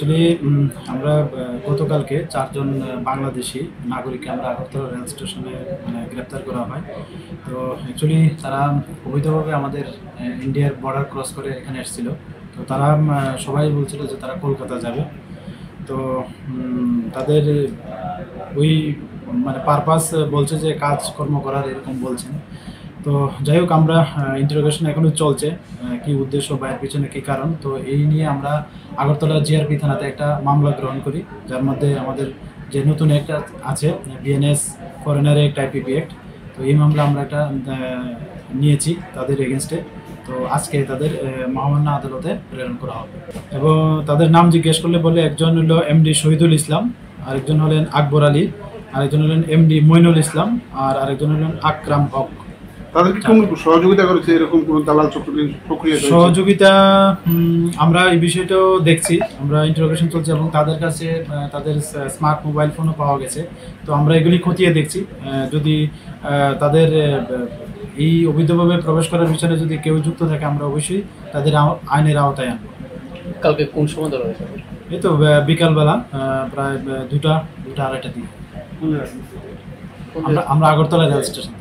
Actually আমরা গতকালকে 4 জন বাংলাদেশি নাগরিককে আমরা আগরতলা রেল স্টেশনে গ্রেপ্তার করা হয়। তো অ্যাকচুয়ালি তারা অবৈধভাবে আমাদের ইন্ডিয়ার বর্ডার ক্রস করে এখানে এসেছিল। তো তারা সবাই বলছিল যে তারা কলকাতা যাবে। তো তাদের ওই পারপাস বলছে যে কাজকর্ম করার এরকম বলছেন। তো যাই হোক, আমরা ইন্টারোগেশন এখনও চলছে, কি উদ্দেশ্য বা এর পিছনে কী কারণ। তো এই নিয়ে আমরা আগরতলা জিআরপি থানাতে একটা মামলা গ্রহণ করি, যার মধ্যে আমাদের যে নতুন একটা আছে BNS foreigner act, IPP act. তো এই মামলা আমরা একটা নিয়েছি তাদের এগেনস্টে। তো আজকে তাদের মহামান্য আদালতে প্রেরণ করা হবে এবং তাদের নাম জিজ্ঞেস করলে বলে একজন হলো এমডি শহীদুল ইসলাম, আরেকজন হলেন আকবর আলী, আরেকজন হলেন এমডি মইনুল ইসলাম, আর আরেকজন হলেন আকরাম হক। তাদেরকে কোন সহযোগিতা করেছে এরকম কোন দালাল প্রক্রিয়া? সহযোগিতা আমরা এই বিষয়টাও দেখছি, আমরা ইন্টারোগেশন চলছে এবং তাদের কাছে তাদের স্মার্ট মোবাইল ফোনও পাওয়া গেছে। তো আমরা এগুলি খতিয়ে দেখছি, যদি তাদের এই অবৈধভাবে প্রবেশ করার পিছনে যদি কেউ যুক্ত থাকে আমরা অবশ্যই তাদের আইনের আওতায় আনবো। কালকে কোন সময় ধরা হয়েছে? এই তো বিকালবেলা প্রায় দুটা আড়াইটা দিকে আমরা আগরতলা রেল স্টেশন।